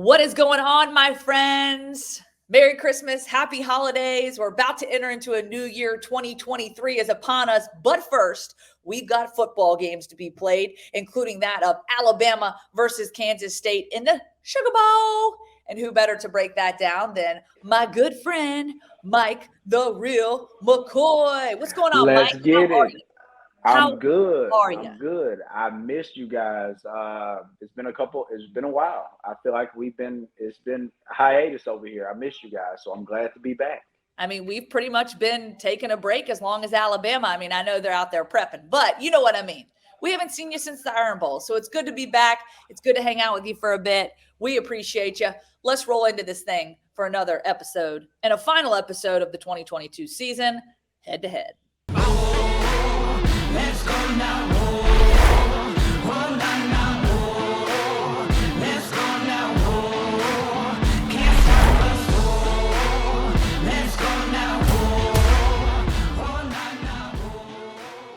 What is going on, my friends? Merry Christmas, happy holidays. We're about to enter into a new year. 2023 is upon us. But first, we've got football games to be played, including that of Alabama versus Kansas State in the Sugar Bowl. And who better to break that down than my good friend, Mike, the real McCoy. What's going on, Let's Mike? get it. How I'm good. are you? I'm good. I missed you guys. It's been a while. I feel like it's been a hiatus over here. I missed you guys, so I'm glad to be back. I mean, we've pretty much been taking a break as long as Alabama. I mean, I know they're out there prepping, but you know what I mean. We haven't seen you since the Iron Bowl, so it's good to be back. It's good to hang out with you for a bit. We appreciate you. Let's roll into this thing for another episode and a final episode of the 2022 season, head to head. Let's go now, oh, oh, now, oh, let's go now, oh, can't stop us, oh, let's go now, oh, now, oh.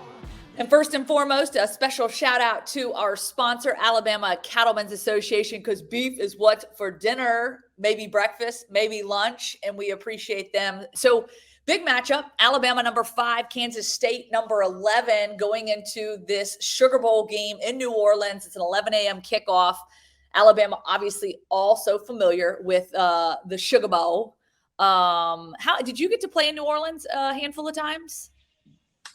And first and foremost, a special shout out to our sponsor, Alabama Cattlemen's Association, because beef is what's for dinner, maybe breakfast, maybe lunch, and we appreciate them. So big matchup, Alabama number 5, Kansas State number 11, going into this Sugar Bowl game in New Orleans. It's an 11 a.m. kickoff. Alabama obviously also familiar with the Sugar Bowl. How did you get to play in New Orleans a handful of times?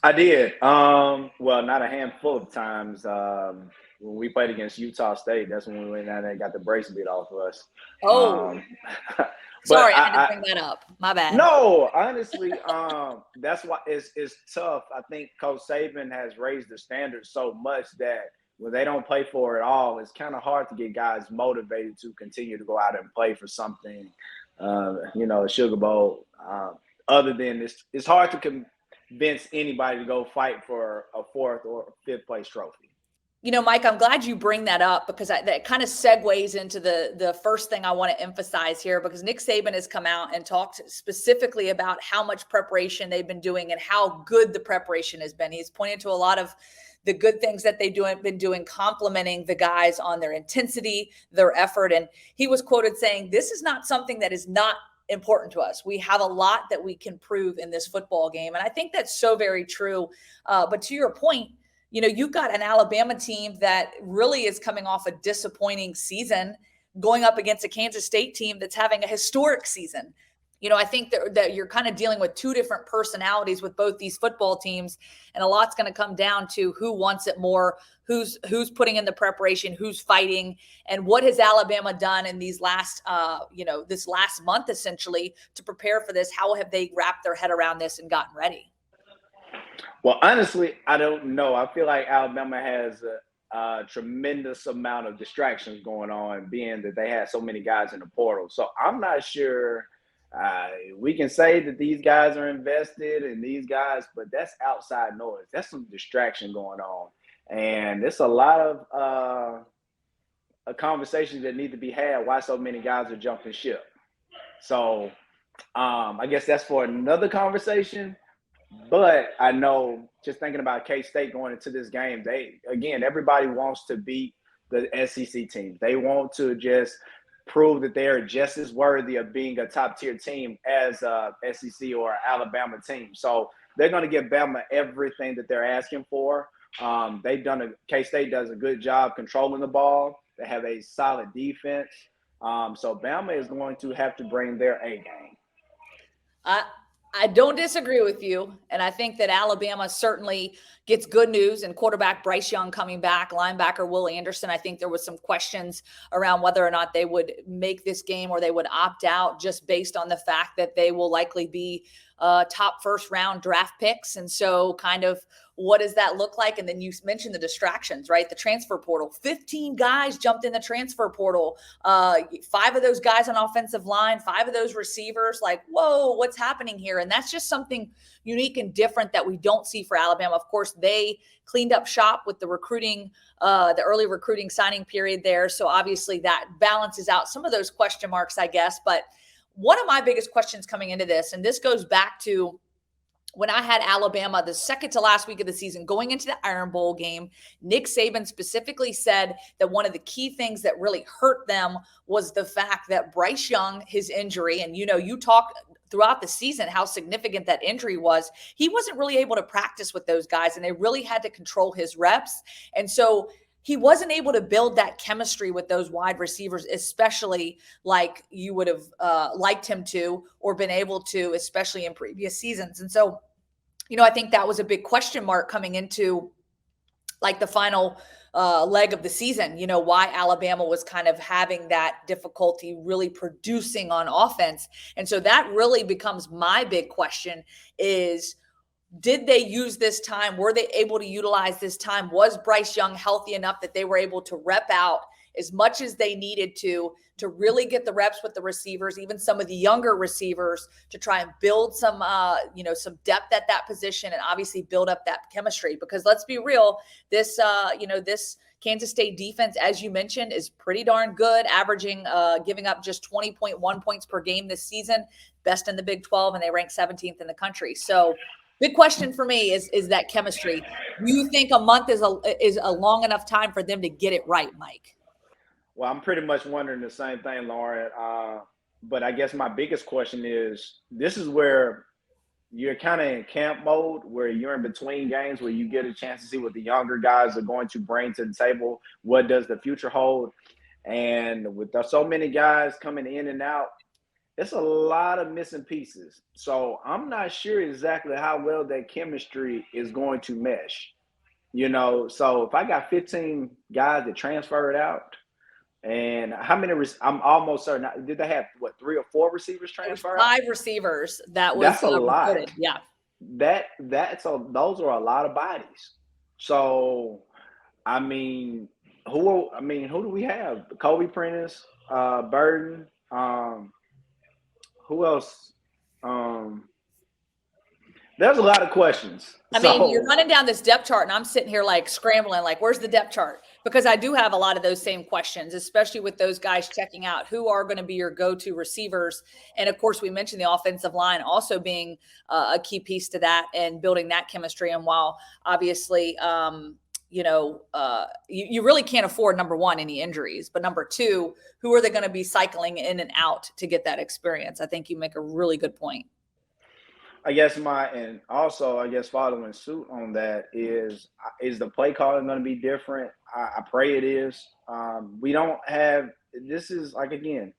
I did. Well, not a handful of times. When we played against Utah State, that's when we went down there and got the brace beat off of us. Oh. Sorry, I had to bring that up. My bad. No, honestly, that's why it's tough. I think Coach Saban has raised the standard so much that when they don't play for it all, it's kind of hard to get guys motivated to continue to go out and play for something, a Sugar Bowl. Other than this, it's hard to convince anybody to go fight for a 4th or 5th place trophy. You know, Mike, I'm glad you bring that up because that kind of segues into the first thing I want to emphasize here, because Nick Saban has come out and talked specifically about how much preparation they've been doing and how good the preparation has been. He's pointed to a lot of the good things that they've been doing, complimenting the guys on their intensity, their effort. And he was quoted saying, "This is not something that is not important to us. We have a lot that we can prove in this football game." And I think that's so very true. But to your point, you know, you've got an Alabama team that really is coming off a disappointing season going up against a Kansas State team that's having a historic season. You know, I think that you're kind of dealing with two different personalities with both these football teams, and a lot's going to come down to who wants it more, who's putting in the preparation, who's fighting, and what has Alabama done in these last, this last month essentially to prepare for this? How have they wrapped their head around this and gotten ready? Well, honestly, I don't know. I feel like Alabama has a tremendous amount of distractions going on, being that they had so many guys in the portal. So I'm not sure we can say that these guys are invested in these guys, but that's outside noise. That's some distraction going on. And there's a lot of conversations that need to be had why so many guys are jumping ship. So I guess that's for another conversation. But I know, just thinking about K-State going into this game, everybody wants to beat the SEC teams. They want to just prove that they are just as worthy of being a top-tier team as a SEC or Alabama team. So they're going to give Bama everything that they're asking for. K-State does a good job controlling the ball. They have a solid defense. So Bama is going to have to bring their A game. I don't disagree with you. And I think that Alabama certainly gets good news, and quarterback Bryce Young coming back, linebacker Will Anderson. I think there was some questions around whether or not they would make this game or they would opt out, just based on the fact that they will likely be top first-round draft picks. And so kind of what does that look like? And then you mentioned the distractions, right? The transfer portal. 15 guys jumped in the transfer portal. 5 of those guys on offensive line, 5 of those receivers. Like, whoa, what's happening here? And that's just something unique and different that we don't see for Alabama. Of course, they cleaned up shop with the recruiting, the early recruiting signing period there. So obviously that balances out some of those question marks, I guess. But one of my biggest questions coming into this, and this goes back to when I had Alabama the second to last week of the season going into the Iron Bowl game, Nick Saban specifically said that one of the key things that really hurt them was the fact that Bryce Young, his injury, and you talk throughout the season how significant that injury was. He wasn't really able to practice with those guys, and they really had to control his reps. And so he wasn't able to build that chemistry with those wide receivers, especially like you would have liked him to or been able to, especially in previous seasons. And so, I think that was a big question mark coming into like the final leg of the season, why Alabama was kind of having that difficulty really producing on offense. And so that really becomes my big question is, did they use this time? Were they able to utilize this time? Was Bryce Young healthy enough that they were able to rep out as much as they needed to really get the reps with the receivers, even some of the younger receivers, to try and build some, some depth at that position and obviously build up that chemistry? Because let's be real, this Kansas State defense, as you mentioned, is pretty darn good, averaging, giving up just 20.1 points per game this season, best in the Big 12, and they rank 17th in the country. So big question for me is that chemistry. Do you think a month is a long enough time for them to get it right, Mike? Well, I'm pretty much wondering the same thing, Lauren. But I guess my biggest question is, this is where you're kind of in camp mode, where you're in between games, where you get a chance to see what the younger guys are going to bring to the table. What does the future hold? And with so many guys coming in and out, it's a lot of missing pieces. So I'm not sure exactly how well that chemistry is going to mesh. So if I got 15 guys that transferred out, and how many? I'm almost certain. Did they have 3 or 4 receivers transfer? 5 receivers. That's a lot. Recorded. Yeah. Those are a lot of bodies. So, who do we have? Kobe Prentice, Burden. Who else? There's a lot of questions. You're running down this depth chart, and I'm sitting here like scrambling, like, where's the depth chart? Because I do have a lot of those same questions, especially with those guys checking out. Who are going to be your go-to receivers? And of course, we mentioned the offensive line also being a key piece to that and building that chemistry. And while obviously, you really can't afford, number one, any injuries, but number two, who are they going to be cycling in and out to get that experience? I think you make a really good point. I guess following suit on that is the play calling going to be different? I pray it is. We don't have, this is like, again,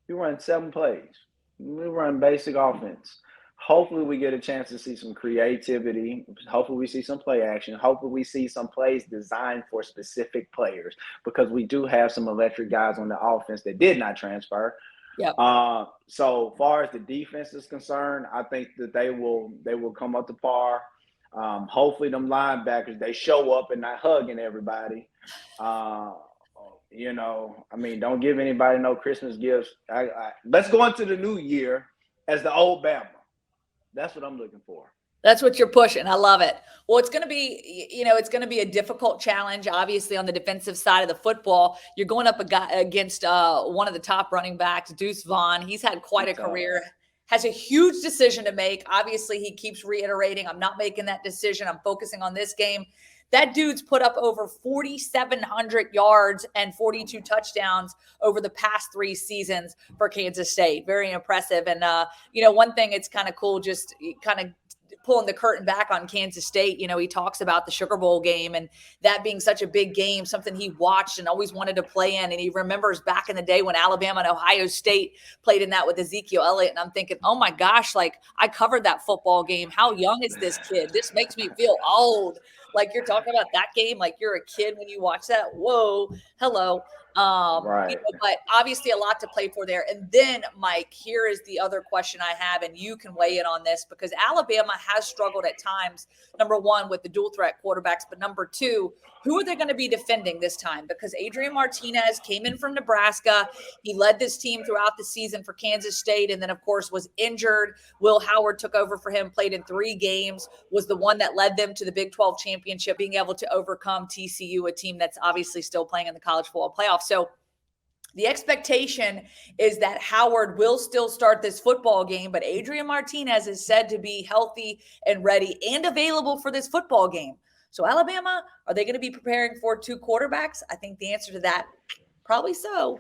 we run 7 plays. We run basic offense. Hopefully we get a chance to see some creativity. Hopefully we see some play action. Hopefully we see some plays designed for specific players, because we do have some electric guys on the offense that did not transfer. Yep. So far as the defense is concerned, I think that they will come up to par. Hopefully them linebackers, they show up and not hugging everybody. Don't give anybody no Christmas gifts. Let's go into the new year as the old Bama. That's what I'm looking for. That's what you're pushing. I love it. Well, it's going to be, a difficult challenge. Obviously, on the defensive side of the football, you're going up against one of the top running backs, Deuce Vaughn. He's had quite a career, has a huge decision to make. Obviously, he keeps reiterating, I'm not making that decision. I'm focusing on this game. That dude's put up over 4,700 yards and 42 touchdowns over the past 3 seasons for Kansas State. Very impressive. And, one thing, it's kind of cool, just kind of pulling the curtain back on Kansas State. He talks about the Sugar Bowl game and that being such a big game, something he watched and always wanted to play in. And he remembers back in the day when Alabama and Ohio State played in that with Ezekiel Elliott. And I'm thinking, oh my gosh, like, I covered that football game. How young is this kid? This makes me feel old. Like, you're talking about that game like you're a kid when you watch that. Whoa, hello. Right. But obviously a lot to play for there. And then, Mike, here is the other question I have, and you can weigh in on this, because Alabama has struggled at times, number one, with the dual threat quarterbacks, but number two, who are they going to be defending this time? Because Adrian Martinez came in from Nebraska. He led this team throughout the season for Kansas State, and then, of course, was injured. Will Howard took over for him, played in 3 games, was the one that led them to the Big 12 championship, being able to overcome TCU, a team that's obviously still playing in the college football playoffs. So The expectation is that Howard will still start this football game, but Adrian Martinez is said to be healthy and ready and available for this football game. So Alabama, are they going to be preparing for 2 quarterbacks? I think the answer to that, probably so.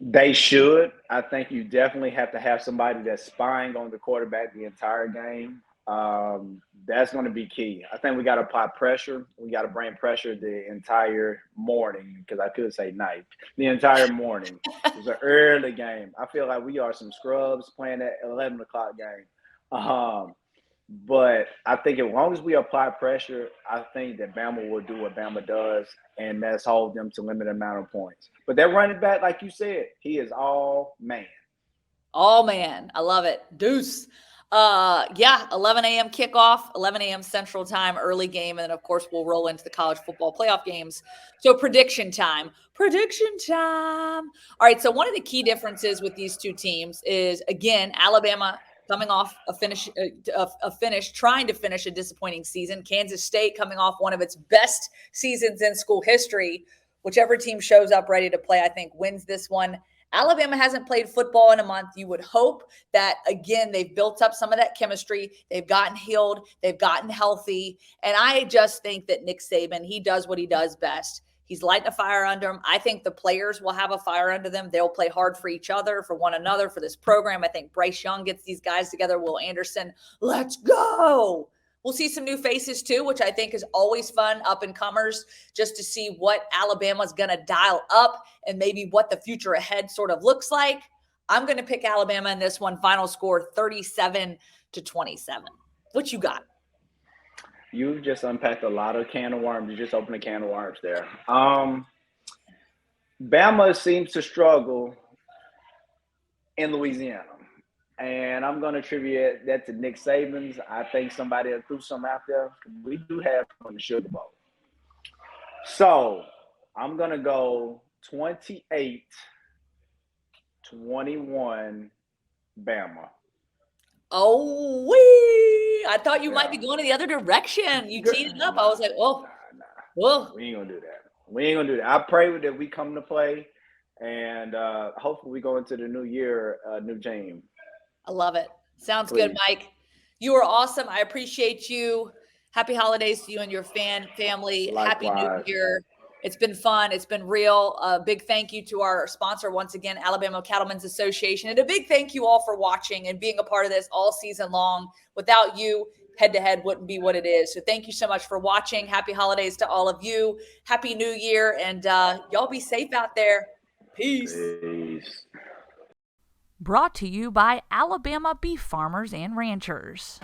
They should. I think you definitely have to have somebody that's spying on the quarterback the entire game. That's going to be key. I think we got to apply pressure. We got to bring pressure the entire morning, because I could say night. The entire morning. It's an early game. I feel like we are some scrubs playing that 11 o'clock game. But I think as long as we apply pressure, I think that Bama will do what Bama does, and that's hold them to limited amount of points. But that running back, like you said, he is all man. All man. I love it. Deuce. 11 a.m. kickoff, 11 a.m. Central Time, early game. And then, of course, we'll roll into the college football playoff games. So prediction time. All right. So one of the key differences with these two teams is, again, Alabama coming off a finish, trying to finish a disappointing season. Kansas State coming off one of its best seasons in school history. Whichever team shows up ready to play, I think, wins this one. Alabama hasn't played football in a month. You would hope that, again, they've built up some of that chemistry. They've gotten healed. They've gotten healthy. And I just think that Nick Saban, he does what he does best. He's lighting a fire under him. I think the players will have a fire under them. They'll play hard for each other, for one another, for this program. I think Bryce Young gets these guys together. Will Anderson, let's go. We'll see some new faces too, which I think is always fun, up and comers, just to see what Alabama's going to dial up and maybe what the future ahead sort of looks like. I'm going to pick Alabama in this one. Final score 37-27. What you got? You just unpacked a lot of can of worms. You just opened a can of worms there. Bama seems to struggle in Louisiana. And I'm going to attribute that to Nick Saban's. I think somebody threw something out there. We do have on the Sugar Bowl. So I'm going to go 28-21 Bama. Oh, I thought you might be going in the other direction. You teed it up. I was like, Nah. whoa. We ain't going to do that. I pray that we come to play, and hopefully we go into the new year, new team. I love it. Sounds good, Mike. You are awesome. I appreciate you. Happy holidays to you and your family. Likewise. Happy New Year. It's been fun. It's been real. A big thank you to our sponsor once again, Alabama Cattlemen's Association. And a big thank you all for watching and being a part of this all season long. Without you, head-to-head wouldn't be what it is. So thank you so much for watching. Happy holidays to all of you. Happy New Year. And y'all be safe out there. Peace. Brought to you by Alabama Beef Farmers and Ranchers.